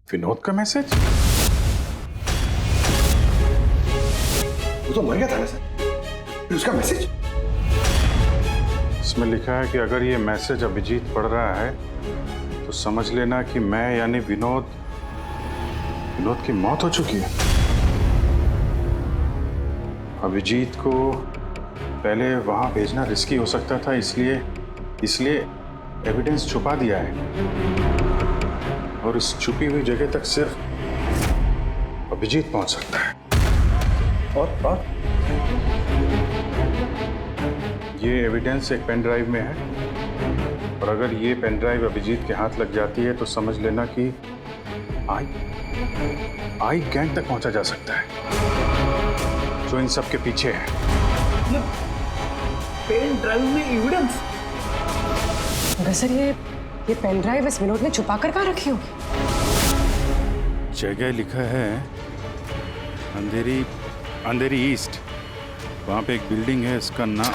विनोद का मैसेज? वो तो मर गया था ना सर, फिर उसका मैसेज? इसमें लिखा है कि अगर ये मैसेज अभिजीत पढ़ रहा है तो समझ लेना कि मैं यानी विनोद की मौत हो चुकी है। अभिजीत को पहले वहां भेजना रिस्की हो सकता था, इसलिए एविडेंस छुपा दिया है और इस छुपी हुई जगह तक सिर्फ अभिजीत पहुंच सकता है। और ये एविडेंस एक पेन ड्राइव में है और अगर ये पेन ड्राइव अभिजीत के हाथ लग जाती है तो समझ लेना कि आई गैंग तक पहुंचा जा सकता है जो इन सब के पीछे है। पेन ड्राइव में एविडेंस? मगर सर ये पेन ड्राइव इस विनोद ने छुपा कर कहाँ रखी होगी? जगह लिखा है अंधेरी ईस्ट, वहां पे एक बिल्डिंग है, इसका नाम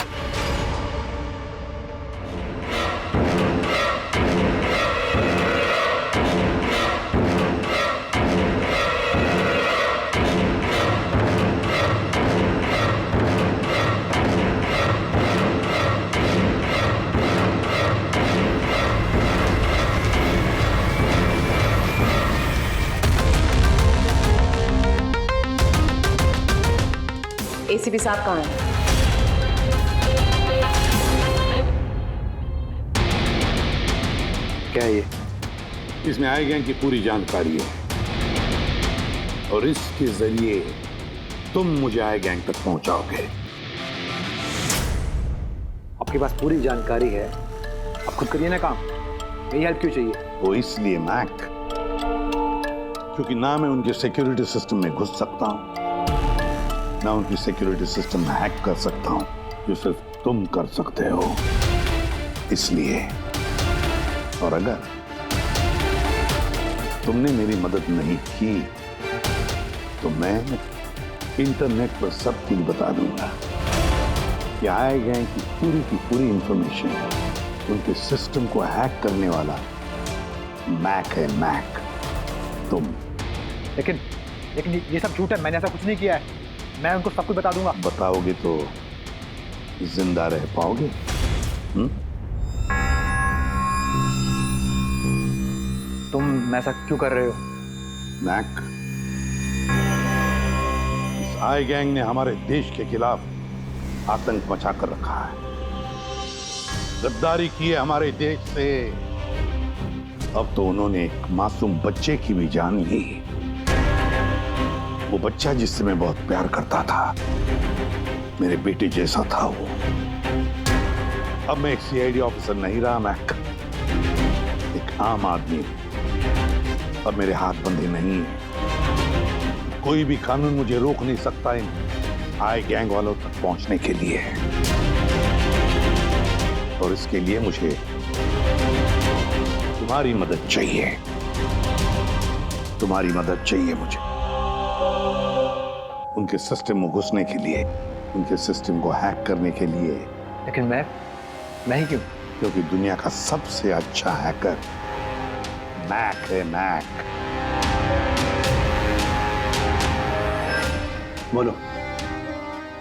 एसीपी साहब कहाँ हैं? क्या ये? इसमें आई गैंग की पूरी जानकारी है और इसके जरिए तुम मुझे आई गैंग तक पहुंचाओगे। आपके पास पूरी जानकारी है, आप खुद करिए ना काम, मेरी हेल्प क्यों चाहिए? वो इसलिए मैक, क्योंकि ना मैं उनके सिक्योरिटी सिस्टम में घुस सकता हूं, ना उनकी सिक्योरिटी सिस्टम में हैक कर सकता हूं, जो सिर्फ तुम कर सकते हो। इसलिए, और अगर तुमने मेरी मदद नहीं की तो मैं इंटरनेट पर सब कुछ बता दूंगा कि आई गैंग की पूरी इंफॉर्मेशन उनके सिस्टम को हैक करने वाला मैक है, मैक, तुम। लेकिन ये सब झूठ है, मैंने ऐसा कुछ नहीं किया है। मैं उनको सब कुछ बता दूंगा। बताओगे तो जिंदा रह पाओगे? तुम ऐसा क्यों कर रहे हो? मैक, इस आई गैंग ने हमारे देश के खिलाफ आतंक मचा कर रखा है, गद्दारी की है हमारे देश से। अब तो उन्होंने एक मासूम बच्चे की भी जान ली, वो बच्चा जिससे मैं बहुत प्यार करता था, मेरे बेटे जैसा था वो। अब मैं एक सीआईडी ऑफिसर नहीं रहा मैक, एक आम आदमी। अब मेरे हाथ बंधे नहीं हैं, कोई भी कानून मुझे रोक नहीं सकता इन आई गैंग वालों तक पहुंचने के लिए। और इसके लिए मुझे तुम्हारी मदद चाहिए, तुम्हारी मदद चाहिए मुझे उनके सिस्टम में घुसने के लिए, उनके सिस्टम को हैक करने के लिए। लेकिन मैं ही क्यों? क्योंकि दुनिया का सबसे अच्छा हैकर मैक है, मैक। बोलो,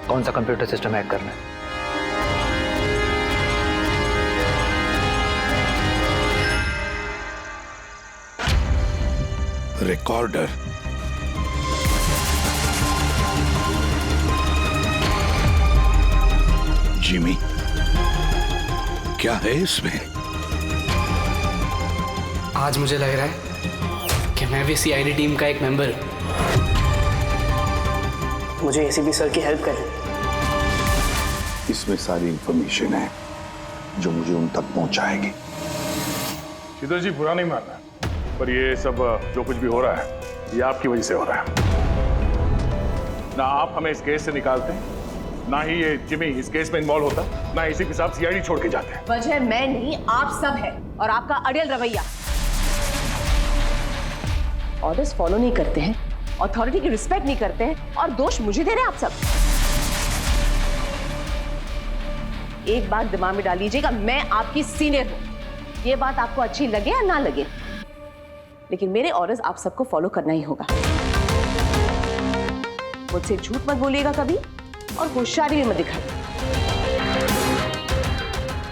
कौन सा कंप्यूटर सिस्टम हैक करना है? रिकॉर्डर। जिमी, क्या है इसमें? आज मुझे लग रहा है कि मैं भी सीआईडी टीम का एक मेंबर हूं। मुझे एसीपी सर की हेल्प करें। इसमें सारी इंफॉर्मेशन है जो मुझे उन तक पहुंचाएगी। श्रीधर जी, बुरा नहीं मानना, पर ये सब जो कुछ भी हो रहा है ये आपकी वजह से हो रहा है। ना आप हमें इस केस से निकालते हैं, ना ही ये जिमी इस केस में इन्वॉल्व होता, ना एसीपी साहब सीआईडी छोड़ के जाते हैं। वजह मैं नहीं, आप सब है, और आपका अड़ियल रवैया। ऑर्डर्स फॉलो नहीं करते हैं, अथॉरिटी की रिस्पेक्ट नहीं करते हैं, और दोष मुझे दे रहे हैं आप सब। एक बात दिमाग में डाल लीजिएगा, मैं आपकी सीनियर हूं। ये बात आपको अच्छी लगे या ना लगे, लेकिन मेरे ऑर्डर्स आप सबको फॉलो करना ही होगा। मुझसे झूठ मत बोलिएगा कभी और होशियारी भी मत दिखाइए।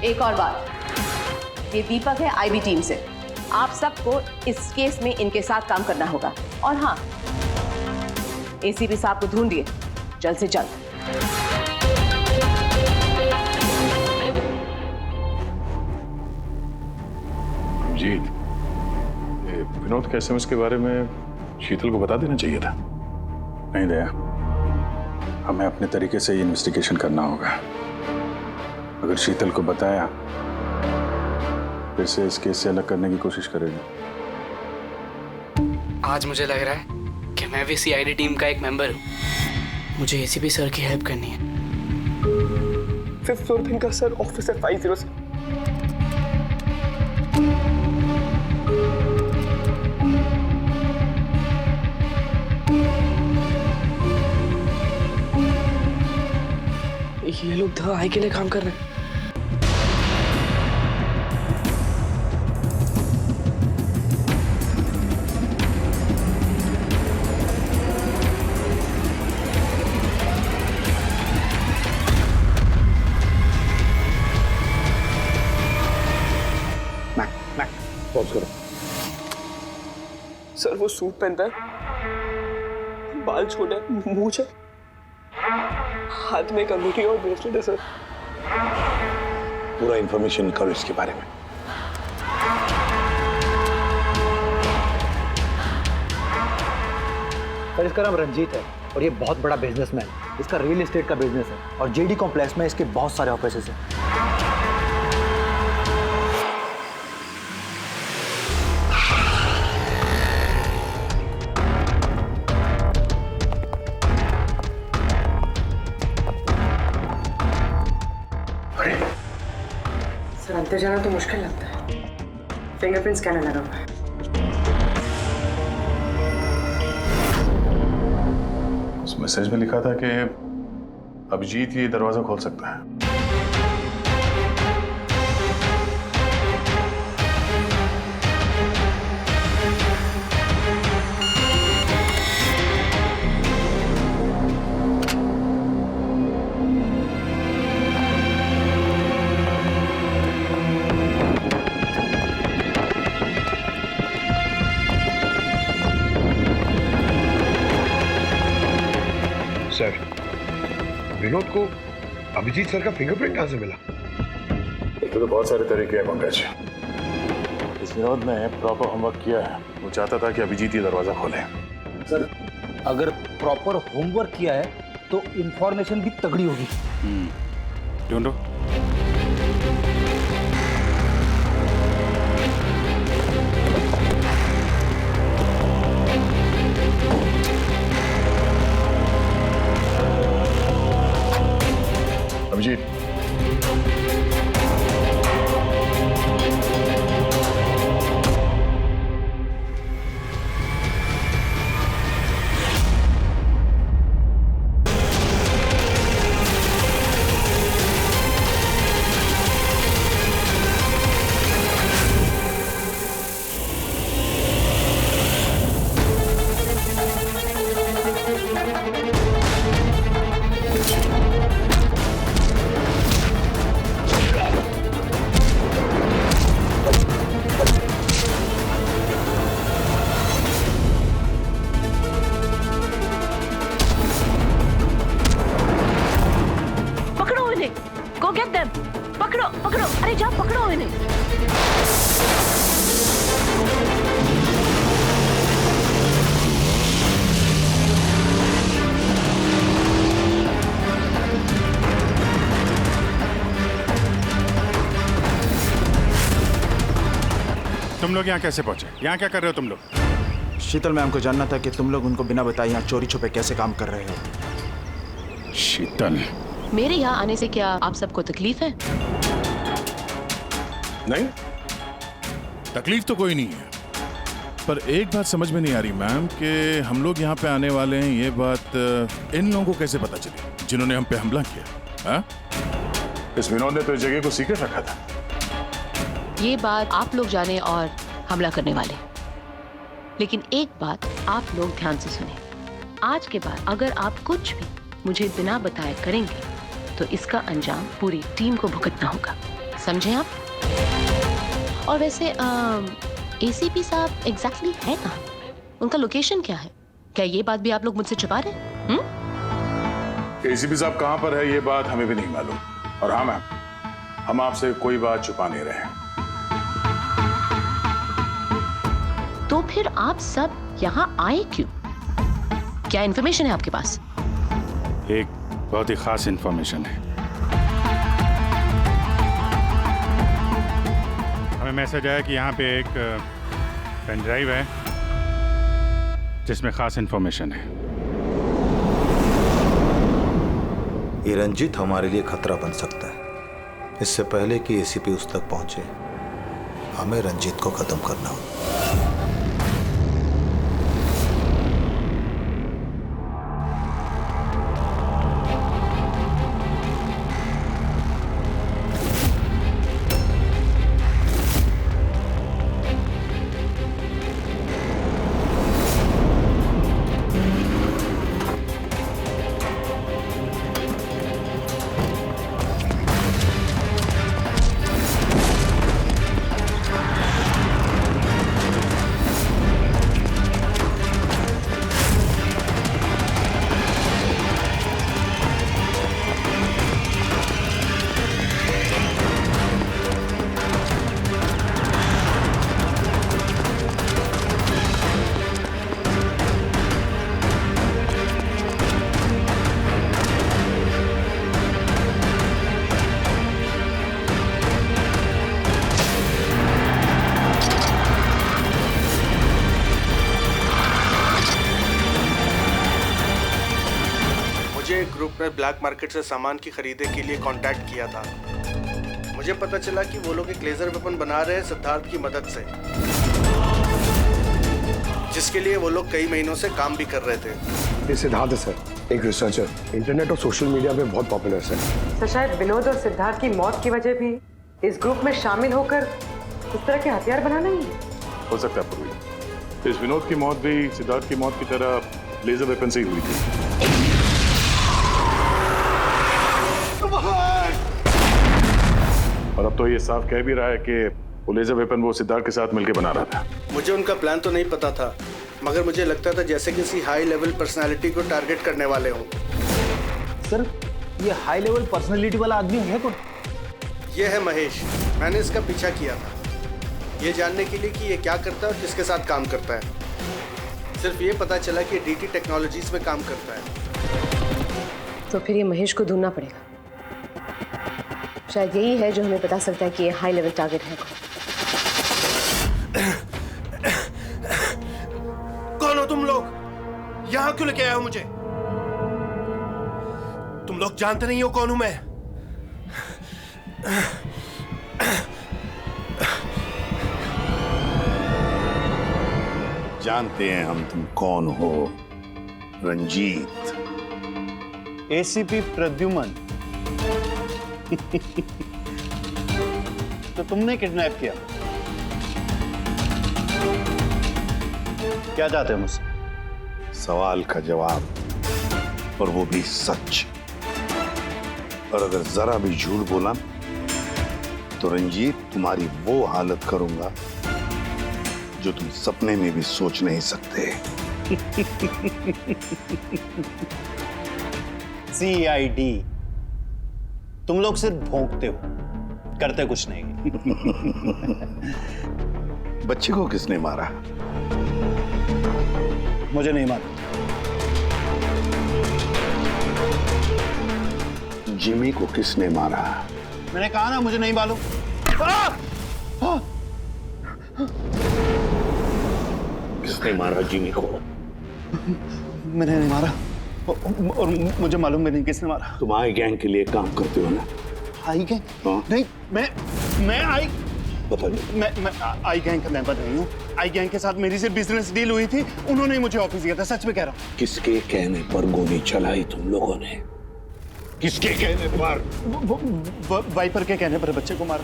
एक और बात, ये दीपक है आईबी टीम से। आप सबको इस केस में इनके साथ काम करना होगा। और हाँ, एसीपी साहब को ढूंढिए जल्द से जल्द। जीत, ये विनोद के एसएमएस के बारे में शीतल को बता देना चाहिए था। नहीं दया, हमें अपने तरीके से ही इन्वेस्टिगेशन करना होगा। अगर शीतल को बताया फिर से इस केस से अलग करने की कोशिश करेगी। आज मुझे लग रहा है कि मैं भी सीआईडी टीम का एक मेंबर हूँ। मुझे एसीपी सर की हेल्प करनी है। 5th फ्लोर दिन का सर, ऑफिसर 507। ये लोग द आई के लिए काम कर रहे हैं। पॉज करो। सर वो सूट पहनता है, बाल छोटा है, मूंछ है, हाथ में एक अंगूठी और ब्रेसलेट है सर। पूरा इंफॉर्मेशन करो इसके बारे में। सर इसका नाम रंजीत है और ये बहुत बड़ा बिजनेसमैन। इसका रियल एस्टेट का बिजनेस है और जेडी कॉम्प्लेक्स में इसके बहुत सारे ऑफिसेस हैं। सर अंदर जाना तो मुश्किल लगता है, फिंगरप्रिंट स्कैनर लगा हुआ है। उस मैसेज में लिखा था कि अभिजीत ये दरवाजा खोल सकता है। सर, विनोद को अभिजीत सर का फिंगरप्रिंट कहां से मिला? तो बहुत सारे तरीके हैं पंकज। इस विनोद ने प्रॉपर होमवर्क किया है। वो चाहता था कि अभिजीत ये दरवाजा खोले। सर अगर प्रॉपर होमवर्क किया है तो इंफॉर्मेशन भी तगड़ी होगी। ढूंढो। Abhijit, Go get them! पकड़ो, पकड़ो, अरे जाओ पकड़ो इन्हें। तुम लोग यहाँ कैसे पहुंचे? यहाँ क्या कर रहे हो तुम लोग? शीतल मैम को जानना था कि तुम लोग उनको बिना बताए यहाँ चोरी छुपे कैसे काम कर रहे हो। शीतल, मेरे यहाँ आने से क्या आप सबको तकलीफ है? नहीं, तकलीफ तो कोई नहीं है, पर एक बात समझ में नहीं आ रही मैम कि हम लोग यहाँ पे आने वाले हैं, ये बात इन लोगों को कैसे पता चली जिन्होंने हम पे हमला किया? हाँ? इस विनोद ने तो इस जगह को सीक्रेट रखा था। ये बात आप लोग जाने और हमला करने वाले। लेकिन एक बात आप लोग ध्यान से सुने, आज के बाद अगर आप कुछ भी मुझे बिना बताए करेंगे तो इसका अंजाम पूरी टीम को भुगतना होगा, समझे आप? और वैसे एसीपी साहब एग्जैक्टली है कहाँ? उनका लोकेशन क्या है? क्या ये बात भी आप लोग मुझसे छुपा रहे हैं? एसीपी साहब कहाँ पर है ये बात हमें भी नहीं मालूम। और हाँ मैम, हम आपसे कोई बात छुपा नहीं रहे हैं। तो फिर आप सब यहाँ आए क्यों? क्या इन्फॉर्मेशन है आपके पास? एक बहुत ही खास इंफॉर्मेशन है। हमें मैसेज आया कि यहाँ पे एक पेन ड्राइव है जिसमें खास इंफॉर्मेशन है। ये रंजीत हमारे लिए खतरा बन सकता है। इससे पहले कि एसीपी उस तक पहुंचे, हमें रंजीत को खत्म करना होगा। ग्रुप ने ब्लैक मार्केट से सामान की खरीदे के लिए कांटेक्ट किया था। मुझे पता चला कि वो लोग एक लेजर वेपन बना रहे हैं सिद्धार्थ की मदद से, जिसके लिए वो लोग कई महीनों से काम भी कर रहे थे। ये सिद्धार्थ है सर, एक रिसर्चर, इंटरनेट और सोशल मीडिया पे बहुत पॉपुलर सर। तो शायद विनोद और सिद्धार्थ की मौत की वजह भी इस ग्रुप में शामिल होकर इस तरह के हथियार बनाना ही है। हो सकता है पूर्वी, इस विनोद की मौत भी सिद्धार्थ की मौत की तरह लेजर वेपन से ही हुई थी। और अब तो ये साफ कह भी रहा है कि वो लेजर वेपन वो सिद्धार्थ के साथ मिलकर बना रहा था। मुझे उनका प्लान तो नहीं पता था, मगर मुझे लगता था जैसे किसी हाई लेवल पर्सनालिटी को टारगेट करने वाले हों। सर, ये हाई लेवल पर्सनालिटी वाला आदमी है कौन? ये है महेश। मैंने इसका पीछा किया था, ये जानने के लिए कि ये क्या करता है और किसके साथ काम करता है। सिर्फ ये पता चला कि डीटी टेक्नोलॉजीज में काम करता है। तो फिर ये महेश को ढूंढना पड़ेगा। शायद यही है जो हमें बता सकता है कि ये हाई लेवल टारगेट है कौन हो तुम लोग? यहाँ क्यों लेके आए हो मुझे? तुम लोग जानते नहीं हो कौन हूं मैं। जानते हैं हम तुम कौन हो, रंजीत। एसीपी प्रद्युमन। तो तुमने किडनैप किया? क्या चाहते हो मुझसे? सवाल का जवाब, और वो भी सच। और अगर जरा भी झूठ बोला तो रंजीत तुम्हारी वो हालत करूंगा जो तुम सपने में भी सोच नहीं सकते। CID, तुम लोग सिर्फ भौंकते हो, करते कुछ नहीं। बच्चे को किसने मारा? मुझे नहीं मालूम। जिमी को किसने मारा? मैंने कहा ना मुझे नहीं मालूम। किसने मारा जिमी को? मैंने नहीं मारा, और मुझे मालूम भी नहीं किसने मारा। तुम आई गैंग के लिए काम करते हो ना? आई गैंग? हाँ? नहीं, मैं आई बता दो। मैं आई गैंग का मेंबर नहीं हूँ। आई गैंग के साथ मेरी सिर्फ बिजनेस डील हुई थी, उन्होंने ही मुझे ऑफिस दिया था, सच में कह रहा हूँ। किसके कहने पर गोली चलाई तुम लोगों ने? किसके कहने पर? वाइपर के कहने पर बच्चे को मारा।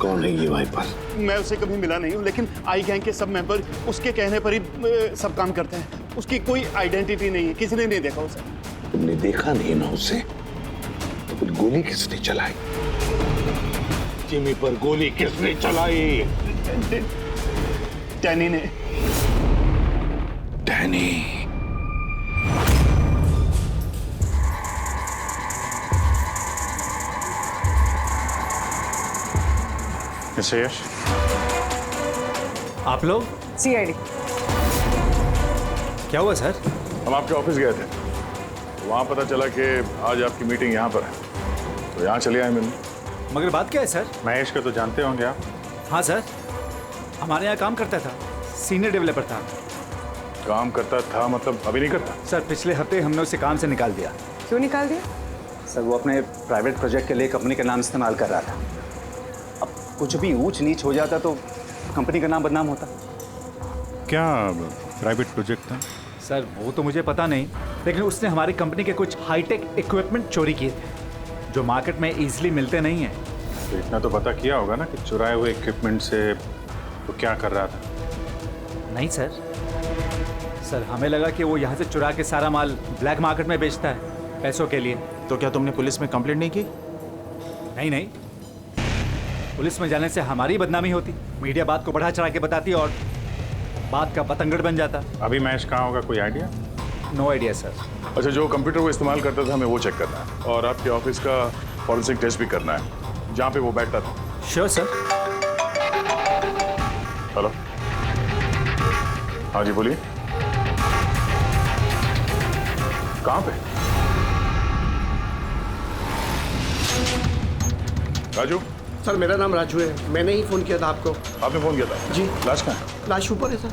कौन है ये वाइपर? मैं उसे कभी मिला नहीं हूँ, लेकिन आई गैंग के सब मेंबर उसके कहने पर ही सब काम करते हैं। उसकी कोई आइडेंटिटी नहीं है, किसी ने नहीं देखा उसे। तुमने देखा नहीं ना उसे, तो फिर गोली किसने चलाई? जिमी पर गोली किसने चलाई? डैनी ने। डैनी? यश, आप लोग? सीआईडी। क्या हुआ सर? हम आपके ऑफिस गए थे, वहाँ पता चला कि आज आपकी मीटिंग यहाँ पर है, तो यहाँ चले आए मिलने। मगर बात क्या है सर? महेश को तो जानते होंगे आप? हाँ सर, हमारे यहाँ काम करता था, सीनियर डेवलपर था। काम करता था मतलब अभी नहीं करता? सर पिछले हफ्ते हमने उसे काम से निकाल दिया। क्यों निकाल दिया? सर वो अपने प्राइवेट प्रोजेक्ट के लिए कंपनी का नाम इस्तेमाल कर रहा था। अब कुछ भी ऊंच नीच हो जाता तो कंपनी का नाम बदनाम होता। क्या प्राइवेट प्रोजेक्ट था? सर वो तो मुझे पता नहीं, लेकिन उसने हमारी कंपनी के कुछ हाईटेक इक्विपमेंट चोरी किए थे जो मार्केट में इजीली मिलते नहीं हैं। तो इतना तो पता किया होगा ना कि चुराए हुए इक्विपमेंट से तो क्या कर रहा था? नहीं सर, सर हमें लगा कि वो यहाँ से चुरा के सारा माल ब्लैक मार्केट में बेचता है पैसों के लिए। तो क्या तुमने पुलिस में कंप्लेंट नहीं की? नहीं नहीं, पुलिस में जाने से हमारी बदनामी होती, मीडिया बात को बढ़ा चढ़ा के बताती और बात का पतंगड़ बन जाता। अभी महेश कहाँ होगा, कोई आइडिया? No idea sir. अच्छा, जो कंप्यूटर को इस्तेमाल करता था हमें वो चेक करना है, और आपके ऑफिस का फॉरेंसिक टेस्ट भी करना है जहाँ पे वो बैठता था। Sure sir. हेलो, हाँ जी बोलिए, कहाँ पे? राजू? सर मेरा नाम राजू है, मैंने ही फोन किया था आपको। आपने फोन किया था? जी। लाश कहाँ है? लाश ऊपर है सर।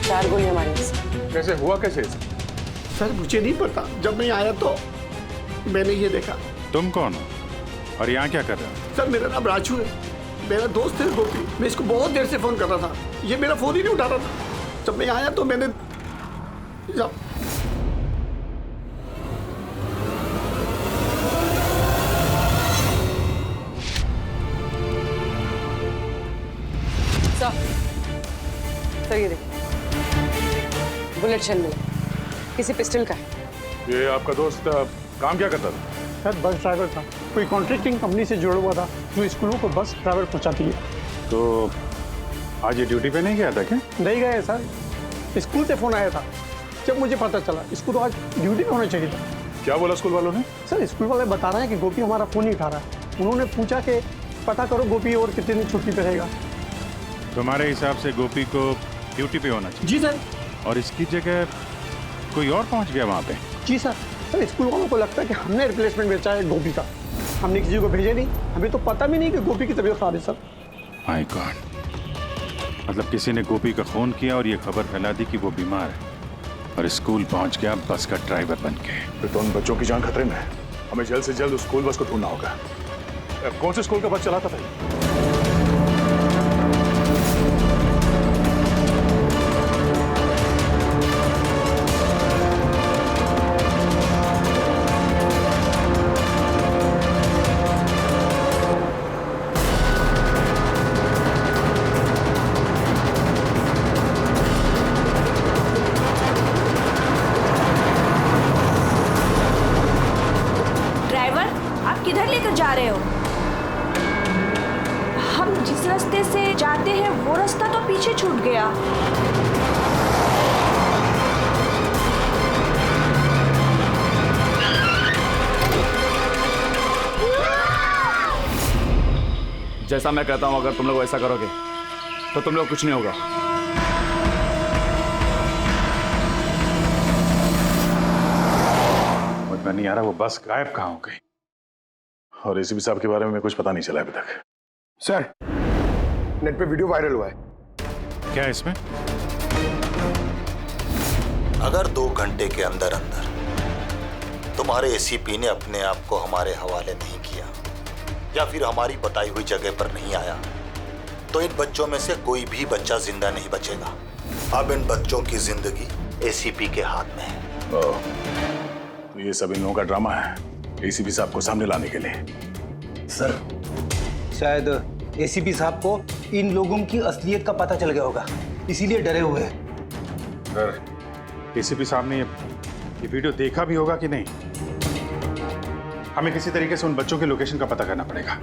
चार गोलियां मारी हैं। कैसे हुआ, कैसे? सर मुझे नहीं पता, जब मैं आया तो मैंने ये देखा। तुम कौन हो और यहाँ क्या कर रहे हो? सर मेरा नाम राजू है, मेरा दोस्त है गोपी। मैं इसको बहुत देर से फोन कर रहा था, ये मेरा फोन ही नहीं उठा रहा था। जब मैं आया तो मैंने सर ये देखिए, बुलेट शेल मिला, किसी पिस्टल का है। ये आपका दोस्त काम क्या करता था? सर बस ड्राइवर था, कोई कॉन्ट्रैक्टिंग कंपनी से जुड़ा हुआ था जो स्कूलों को बस ड्राइवर पहुंचाती है। तो आज ये ड्यूटी पे नहीं गया था क्या? नहीं गए सर, स्कूल से फोन आया था। जब मुझे पता चला इसको तो आज ड्यूटी पे होना चाहिए था। क्या बोला स्कूल वालों ने? सर स्कूल वाले बता रहे हैं कि गोपी हमारा फोन नहीं उठा रहा है। उन्होंने पूछा कि पता करो गोपी और कितने दिन छुट्टी पे रहेगा। तुम्हारे हिसाब से गोपी को ड्यूटी पे होना चाहिए? जी सर। और इसकी जगह कोई और पहुंच गया वहाँ पे? जी सर। सर स्कूल वालों को लगता है कि हमने रिप्लेसमेंट बेचा है गोपी का, हमने किसी को भेजे नहीं, हमें तो पता भी नहीं कि गोपी की तबीयत खराब है सर। माय गॉड, मतलब किसी ने गोपी का फोन किया और ये खबर फैला दी कि वो बीमार है और स्कूल पहुंच गया बस का ड्राइवर बन के। फिर तो उन बच्चों की जान खतरे में है, हमें जल्द से जल्द उस स्कूल बस को ढूंढना होगा। कौन से स्कूल का बस चलाता था? किधर लेकर जा रहे हो? हम जिस रास्ते से जाते हैं वो रास्ता तो पीछे छूट गया। जैसा मैं कहता हूं, अगर तुम लोग ऐसा करोगे तो तुम लोग कुछ नहीं होगा। मुझे नहीं आ रहा वो बस गायब कहाँ हो गई। और एसीपी साहब के बारे में कुछ पता नहीं चला अभी तक। सर नेट पे वीडियो वायरल हुआ है। क्या है इसमें? अगर 2 घंटे के अंदर अंदर तुम्हारे एसीपी ने अपने आप को हमारे हवाले नहीं किया या फिर हमारी बताई हुई जगह पर नहीं आया तो इन बच्चों में से कोई भी बच्चा जिंदा नहीं बचेगा। अब इन बच्चों की जिंदगी एसीपी के हाथ में है। तो ये सब इन लोगों का ड्रामा है एसीपी साहब को सामने लाने के लिए। सर शायद एसीपी साहब को इन लोगों की असलियत का पता चल गया होगा, इसीलिए डरे हुए हैं। सर एसीपी साहब ने ये वीडियो देखा भी होगा कि नहीं? हमें किसी तरीके से उन बच्चों के लोकेशन का पता करना पड़ेगा।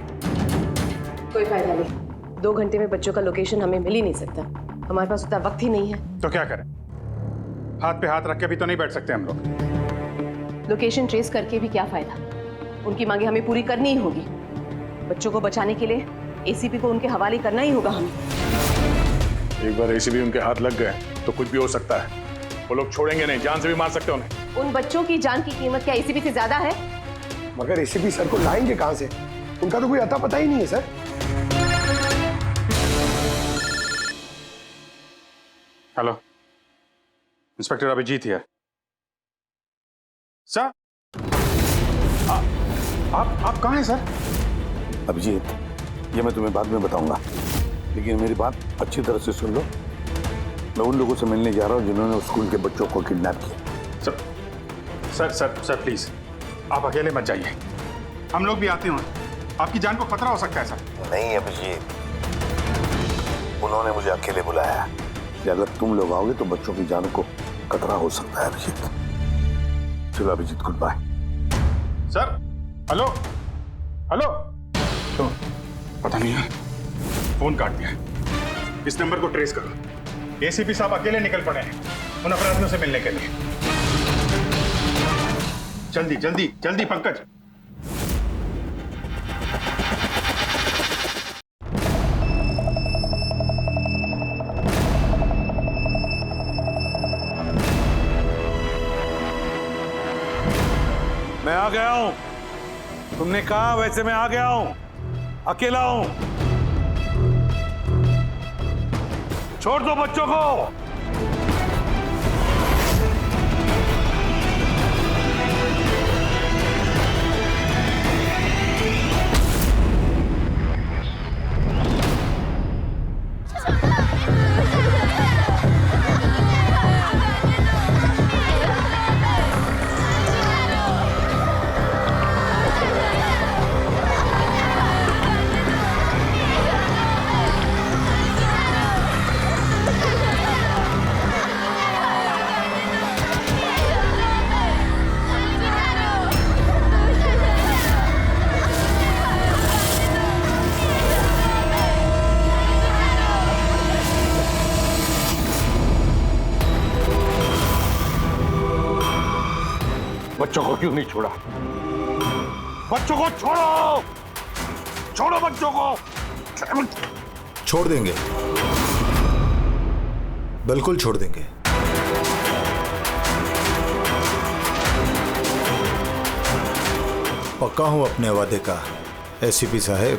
कोई फायदा नहीं, 2 घंटे में बच्चों का लोकेशन हमें मिल ही नहीं सकता। हमारे पास उतना वक्त ही नहीं है। तो क्या करें? हाथ पे हाथ रख के भी तो नहीं बैठ सकते हम लोग। लोकेशन ट्रेस करके भी क्या फायदा? उनकी मांगे हमें पूरी करनी ही होगी। बच्चों को बचाने के लिए एसीपी को उनके हवाले करना ही होगा हमें। एक बार एसीपी उनके हाथ लग गए तो कुछ भी हो सकता है। वो लोग छोड़ेंगे नहीं, जान से भी मार सकते उन्हें। उन बच्चों की जान की कीमत क्या एसीपी से ज्यादा है? मगर एसीपी सर को लाएंगे कहां से? उनका तो कोई अता पता ही नहीं है सर। हेलो, इंस्पेक्टर अभिजीत है सर। आप कहाँ हैं सर? अभिजीत, ये मैं तुम्हें बाद में बताऊंगा, लेकिन मेरी बात अच्छी तरह से सुन लो। मैं उन लोगों से मिलने जा रहा हूँ जिन्होंने उस स्कूल के बच्चों को किडनैप किया। Sir sir sir sir please आप अकेले मत जाइए, हम लोग भी आते हैं। आपकी जान को खतरा हो सकता है सर। नहीं अभिजीत, उन्होंने मुझे अकेले बुलाया कि अगर तुम लोग आओगे तो बच्चों की जान को खतरा हो सकता है। अभिजीत चलो Abhijit, good bye. Sir hello hello, तो पता नहीं है फोन काट दिया। इस नंबर को ट्रेस करो। एसीपी साहब अकेले निकल पड़े हैं उन अपराधियों से मिलने के लिए। जल्दी जल्दी जल्दी पंकज। मैं आ गया हूं। तुमने कहा वैसे मैं आ गया हूं। अकेला हूं। छोड़ दो बच्चों को। बच्चों को क्यों नहीं छोड़ा? बच्चों को छोड़ो, छोड़ो बच्चों को। छोड़ देंगे, बिल्कुल छोड़ देंगे। पक्का हूं अपने वादे का एसीपी साहब।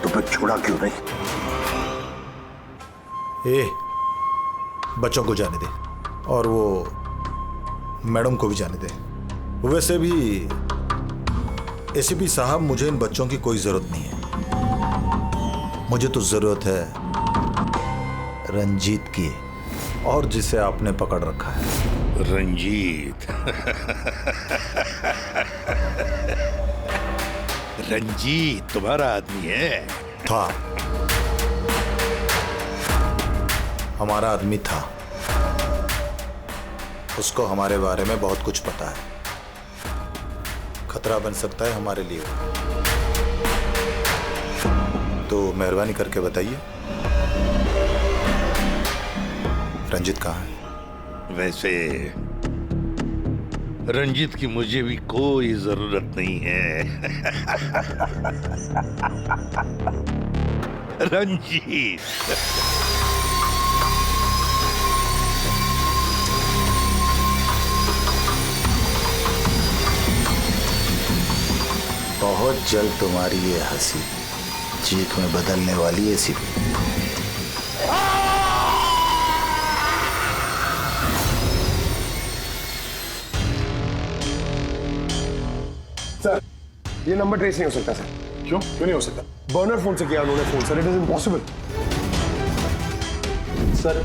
तो फिर छोड़ा क्यों नहीं? बच्चों को जाने दे और वो मैडम को भी जाने दे। वैसे भी एसीपी साहब, मुझे इन बच्चों की कोई जरूरत नहीं है। मुझे तो जरूरत है रंजीत की, और जिसे आपने पकड़ रखा है। रंजीत रंजीत तुम्हारा आदमी है? था, हमारा आदमी था। उसको हमारे बारे में बहुत कुछ पता है। खतरा बन सकता है हमारे लिए। तो मेहरबानी करके बताइए रंजीत कहाँ है? वैसे रंजीत की मुझे भी कोई जरूरत नहीं है। रंजीत बहुत जल्द तुम्हारी ये हंसी चीख में बदलने वाली है एसीपी। सर ये नंबर ट्रेस नहीं हो सकता सर। क्यों नहीं हो सकता? बर्नर फोन से किया उन्होंने phone sir. It is impossible. Sir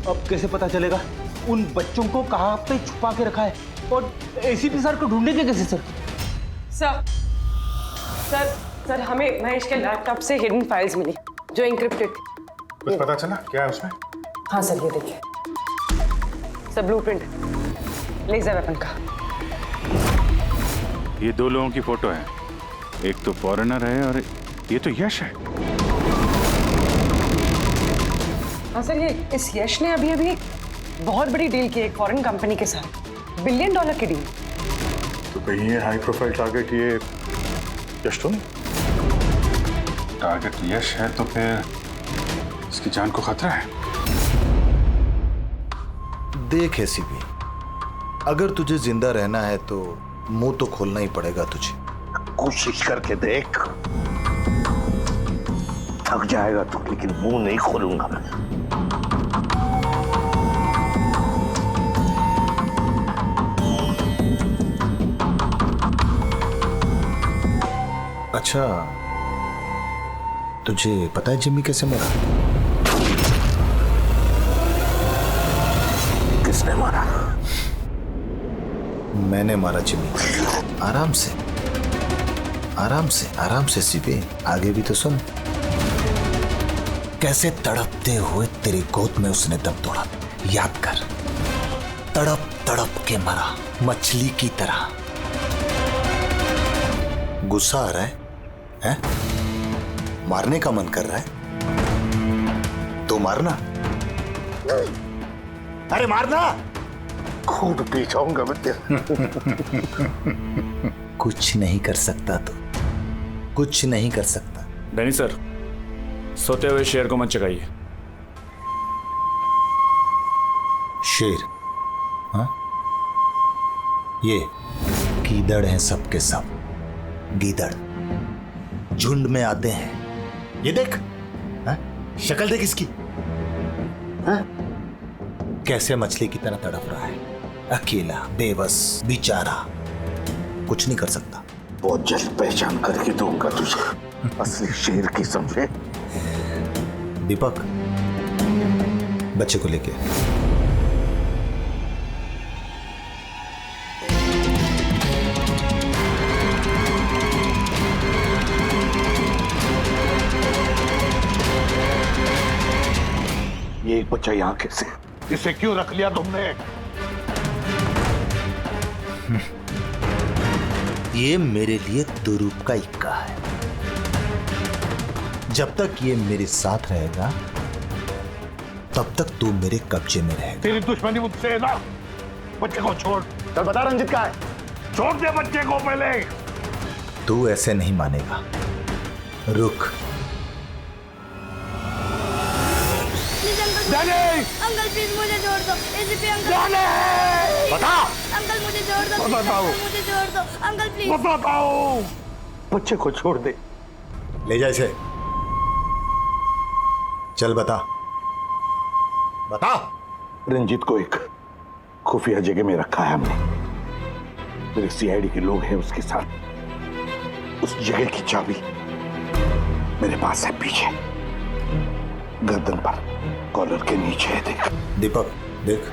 अब कैसे पता चलेगा उन बच्चों को कहाँ पे छुपा के रखा है, और एसीपी सर को ढूंढेंगे कैसे सर? सर हमें महेश के लैपटॉप से हिडन फाइल्स मिली जो इंक्रिप्टेड थी। कुछ पता चला क्या है उसमें? हाँ सर, ये देखिए सर, ब्लूप्रिंट लेजर वेपन का। ये दो लोगों की फोटो है, एक तो फॉरेनर है और ये तो यश है। हाँ सर, ये इस यश ने अभी अभी बहुत बड़ी डील की है एक फॉरेन कंपनी के साथ, $1 बिलियन की डील। तो कहीं ये हाई प्रोफाइल टारगेट ये यश तो नहीं? टारगेट यश है तो फिर इसकी जान को खतरा है। देख एसीपी, अगर तुझे जिंदा रहना है तो मुंह तो खोलना ही पड़ेगा तुझे। कोशिश करके देख, थक जाएगा तो, लेकिन मुंह नहीं खोलूंगा मैं। अच्छा, तुझे पता है जिम्मी कैसे मरा? किसने मारा? मैंने मारा जिम्मी। आराम से आराम से आराम से सीपी, आगे भी तो सुन। कैसे तड़पते हुए तेरी गोद में उसने दम तोड़ा, याद कर। तड़प तड़प के मरा, मछली की तरह। गुस्सा आ रहा है? हैं? मारने का मन कर रहा है तो मारना। अरे मारना, खुद पी जाऊंगा मैं तेरे। कुछ नहीं कर सकता तो, कुछ नहीं कर सकता। डैनी सर, सोते हुए शेर को मत चगाइए। शेर? हाँ, ये गीदड़ हैं सबके सब। गीदड़ झुंड में आते हैं। ये देख, हाँ? शक्ल देख इसकी, हाँ? कैसे मछली की तरह तड़प रहा है, अकेला, बेबस, बेचारा, कुछ नहीं कर सकता। बहुत जल्द पहचान करके दूंगा तुझे, असली शेर की, समझे? दीपक, बच्चे को लेके। ये एक बच्चा यहाँ कैसे? इसे क्यों रख लिया तुमने? ये मेरे लिए दुरूप का इक्का है। जब तक ये मेरे साथ रहेगा तब तक तू मेरे कब्जे में रहेगा। तेरी दुश्मनी मुझसे है ना? बच्चे को छोड़। चल बता रंजित कहाँ है? छोड़ दे बच्चे को पहले। तू ऐसे नहीं मानेगा, रुक। अंकल प्लीज मुझे छोड़ दो। एसीपी अंकल, बता। अंकल मुझे छोड़ दो। बताओ, मुझे छोड़ दो अंकल प्लीज। बताओ, बच्चे को छोड़ दे। ले जा इसे। चल बता, बता। रंजीत को एक खुफिया जगह में रखा है हमने। मेरे सीआईडी के लोग हैं उसके साथ। उस जगह की चाबी मेरे पास है, पीछे गर्दन पर कॉलर के नीचे है। देख दीपक, देख।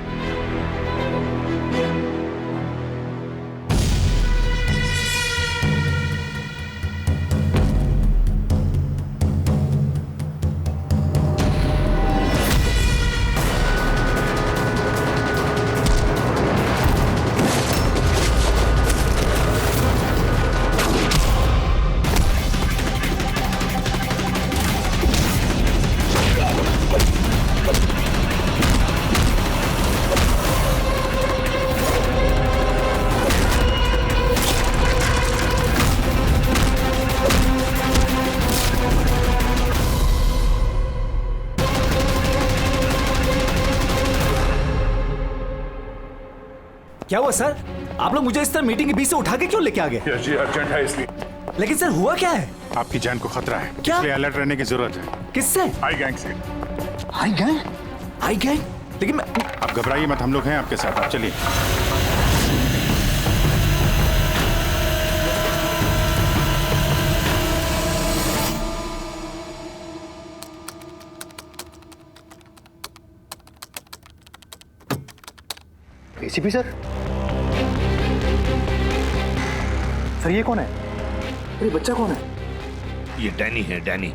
क्या हुआ सर? आप लोग मुझे इस तरह मीटिंग के बीच से उठा के क्यों लेके आ गए? जी अर्जेंट है इसलिए। लेकिन सर हुआ क्या है? आपकी जान को खतरा है, क्या? इसलिए अलर्ट रहने की जरूरत है। किससे? आई गैंग से। आई गैंग? आई गैंग? लेकिन मैं... आप घबराइए मत, हम लोग हैं आपके साथ, आप चलिए। ACP sir? सर ये कौन है? ये बच्चा कौन है? ये डैनी है, डैनी।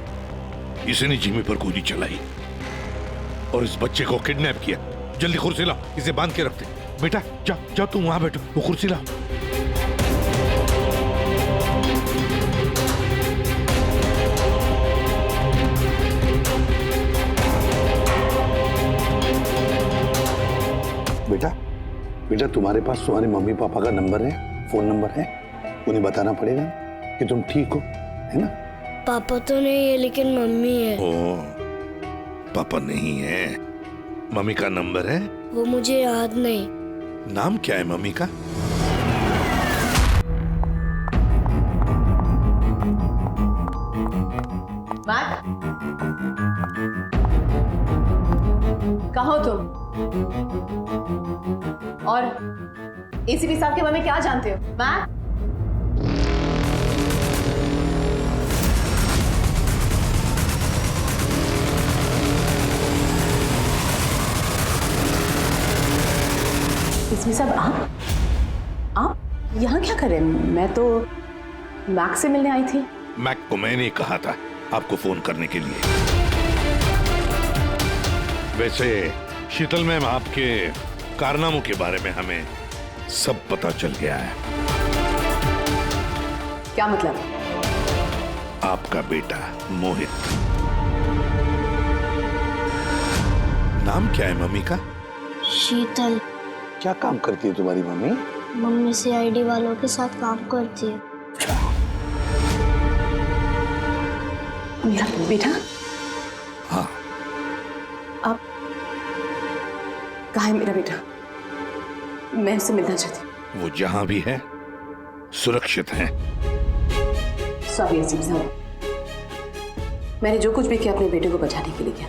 इसने जिमी पर गोली चलाई और इस बच्चे को किडनैप किया। जल्दी कुर्सी लाओ, इसे बांध के रखते। बेटा जा जा, तुम वहां बैठो, वो कुर्सी लाओ। बेटा बेटा, तुम्हारे पास तुम्हारे मम्मी पापा का नंबर है, फोन नंबर है? उन्हें बताना पड़ेगा कि तुम ठीक हो, है ना? पापा तो नहीं है लेकिन मम्मी है। ओ, पापा नहीं है, मम्मी का नंबर है? वो मुझे याद नहीं। नाम क्या है मम्मी का? कहाँ हो तुम? और एसीपी साहब के बारे में क्या जानते हो? मैम, एसीपी साहब आप यहाँ क्या कर रहे हैं? मैं तो मैक्स से मिलने आई थी। मैक को मैंने कहा था आपको फोन करने के लिए। वैसे शीतल मैम, आपके कारनामों के बारे में हमें सब पता चल गया है। क्या मतलब? आपका बेटा मोहित। नाम क्या है मम्मी का? शीतल। क्या काम करती है तुम्हारी मम्मी? मम्मी सीआईडी वालों के साथ काम करती है। मेरा बेटा? हाँ। आप कहाँ है मेरा बेटा? मैं उससे मिलना चाहती हूँ। वो जहां भी है सुरक्षित है। सॉरी एसीपी साहब, मैंने जो कुछ भी किया अपने बेटे को बचाने के लिए किया।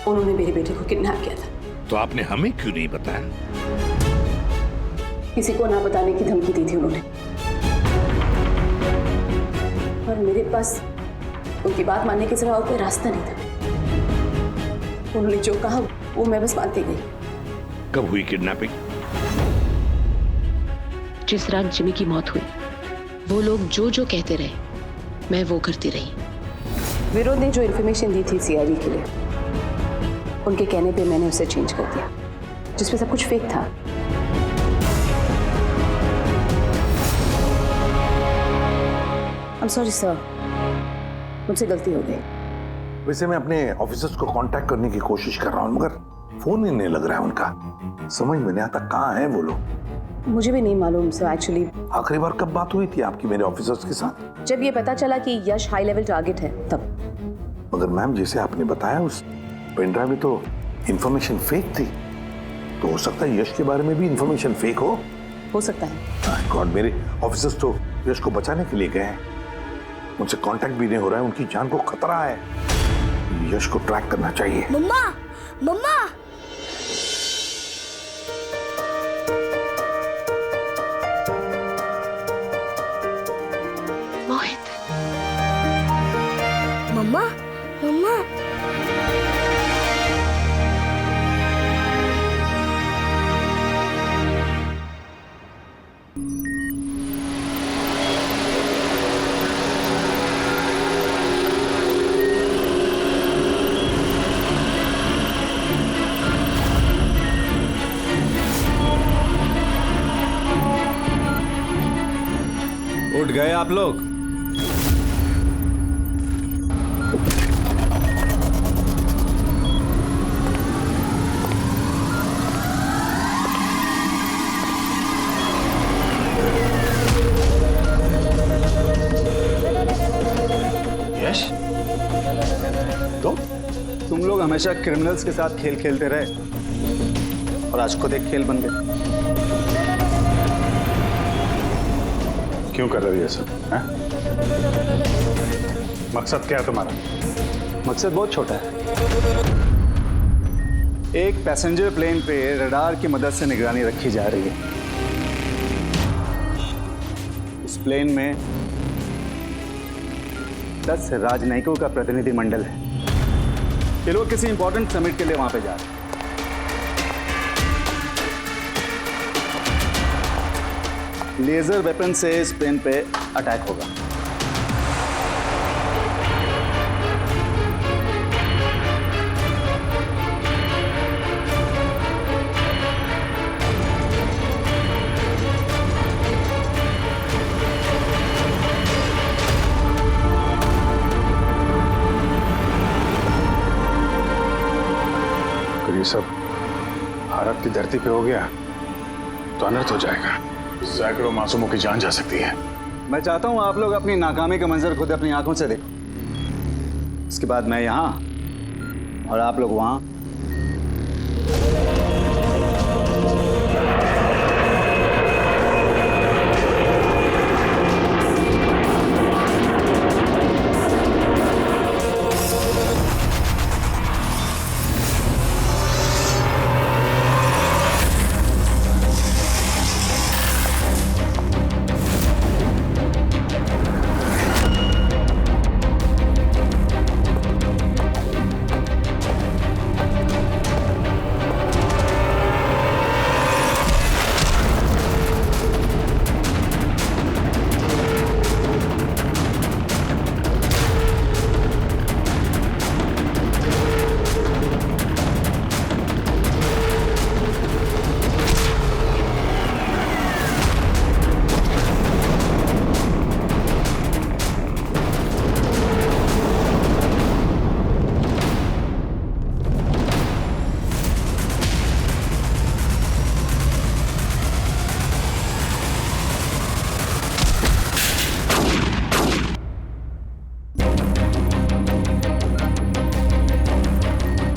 उन्होंने मेरे बेटे को किडनैप किया था। तो आपने हमें क्यों नहीं बताया? किसी को ना बताने की धमकी दी थी उन्होंने, और मेरे पास उनकी बात मानने के सिवा और कोई रास्ता नहीं था। उन्होंने जो कहा वो मैं बस मानती गई। कब हुई किडनैपिंग? जिस रात जिमी की मौत हुई, वो लोग जो जो कहते रहे मैं वो करती रही। विरोध ने जो इन्फॉर्मेशन दी थी सीआईडी के लिए, उनके कहने पे मैंने उसे चेंज कर दिया, जिसमें सब कुछ फेक था। I'm sorry sir, मुझसे गलती हो गई। वैसे मैं अपने ऑफिसर्स को कांटेक्ट करने की कोशिश कर रहा हूँ, मगर फोन ही नहीं लग रहा है उनका। समझ में नहीं आता कहाँ हैं वो लोग। मुझे भी नहीं मालूम सर एक्चुअली। आखिरी बार कब बात हुई थी आपकी मेरे ऑफिसर्स के साथ? जब ये पता चला कि यश हाई लेवल टारगेट है तब। मगर मैम, जैसे आपने बताया उस पेन ड्राइव में तो इंफॉर्मेशन फेक थी, तो हो सकता है यश के बारे में भी इंफॉर्मेशन फेक हो सकता है। गॉड, मेरे ऑफिसर्स तो यश को बचाने के लिए गए हैं, उनसे कांटेक्ट भी नहीं हो रहा है, उनकी जान को खतरा है। यश को ट्रैक करना चाहिए। मम्मा, मम्मा। मोहित। मम्मा, मम्मा। उठ गए आप लोग? यश, तुम लोग हमेशा क्रिमिनल्स के साथ खेल खेलते रहे और आज खुद एक खेल बन गए। क्यों कर रही है सब? मकसद क्या है तुम्हारा? मकसद बहुत छोटा है। एक पैसेंजर प्लेन पे रडार की मदद से निगरानी रखी जा रही है। उस प्लेन में 10 राजनयिकों का प्रतिनिधि मंडल है। ये लोग किसी इंपॉर्टेंट समिट के लिए वहां पे जा रहे हैं। लेजर वेपन से इस प्लेन पे अटैक होगा। अगर ये सब भारत की धरती पे हो गया तो अनर्थ हो जाएगा। सैकड़ों मासूमों की जान जा सकती है। मैं चाहता हूं आप लोग अपनी नाकामी का मंजर खुद अपनी आंखों से देखो। उसके बाद मैं यहां और आप लोग वहां।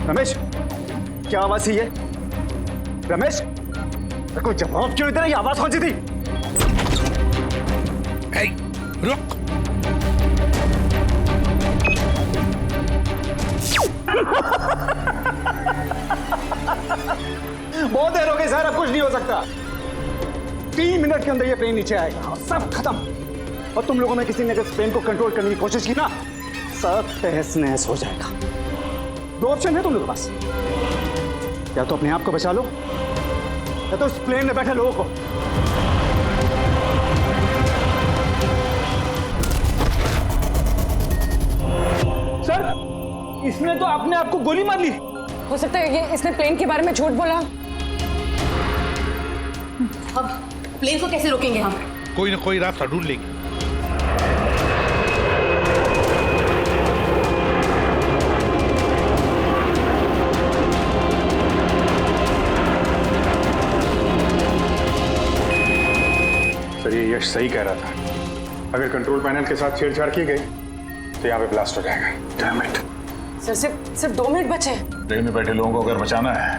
रमेश, क्या आवाज थी ये? रमेश, कोई जवाब क्यों इतना? ये आवाज कौन सी थी? रुक। बहुत देर हो गई सर, अब कुछ नहीं हो सकता। 3 मिनट के अंदर ये प्लेन नीचे आएगा और सब खत्म। और तुम लोगों में किसी ने अगर प्लेन को कंट्रोल करने की कोशिश की ना, सब तहस नहस हो जाएगा। 2 ऑप्शन है तुम लोगों के पास, या तो अपने आप को बचा लो या तो उस प्लेन में बैठे लोगों को। सर, इसने तो अपने आप को गोली मार ली। हो सकता है ये इसने प्लेन के बारे में झूठ बोला। अब प्लेन को कैसे रोकेंगे हम? कोई ना कोई रास्ता ढूंढ लेंगे। सर, ये यश सही कह रहा था। अगर कंट्रोल पैनल के साथ छेड़छाड़ की गई तो यहाँ पे ब्लास्ट हो जाएगा। Damn it. सर, सिर्फ 2 मिनट बचे हैं। ट्रेन में बैठे लोगों को अगर बचाना है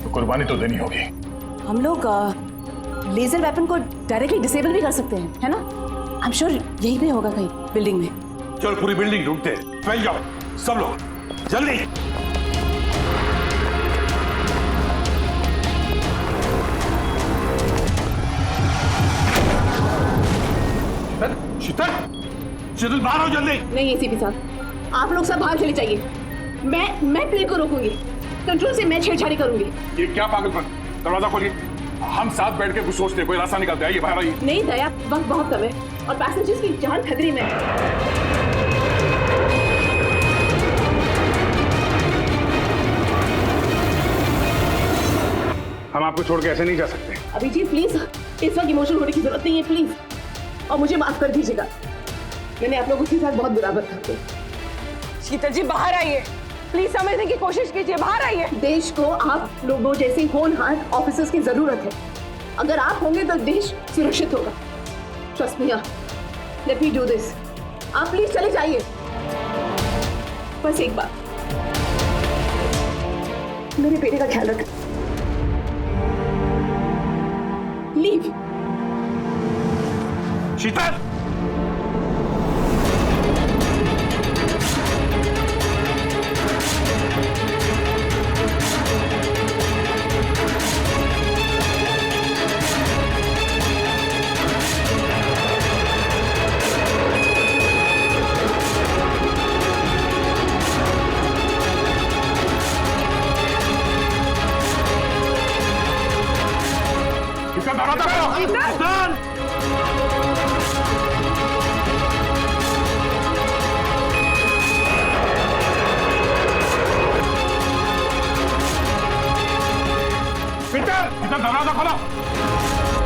तो कुर्बानी तो देनी होगी। हम लोग लेजर वेपन को डायरेक्टली डिसेबल भी कर सकते हैं, है ना? आई एम श्योर यहीं पे होगा कहीं बिल्डिंग में। चल पूरी बिल्डिंग ढूंढते हैं। फैल जाओ सब लोग, जल्दी। शीतल, शीतल बाहर आओ जल्दी। नहीं एसीपी साहब, आप लोग सब बाहर चले जाइए। मैं प्लेन को रोकूंगी, कंट्रोल से मैं छेड़छाड़ी करूंगी। ये क्या पागलपन? दरवाजा खोलिए। हम साथ बैठ के कुछ सोचते, कोई रास्ता निकालते। आइए बाहर आइए। नहीं दया, वक्त बहुत कम है और पैसेंजर्स की जान खतरे में है। हम आपको छोड़ के ऐसे नहीं जा सकते। अभिजीत प्लीज, इस वक्त इमोशनल होने की जरूरत नहीं है प्लीज, और मुझे माफ कर दीजिएगा। मैंने आप लोगों के साथ बहुत बुरा बर्ताव किया। शीतल जी बाहर आइए, प्लीज समझने की कोशिश कीजिए, बाहर आइए। देश को आप लोगों जैसे होनहार ऑफिसर्स की जरूरत है। अगर आप होंगे तो देश सुरक्षित होगा। Trust me, let me do this. आप प्लीज चले जाइए। बस एक बात, मेरे बेटे का ख्याल रखें। लीव। शीतल, इसका दरवाजा खोलो। पीटर, दरवाजा खोलो।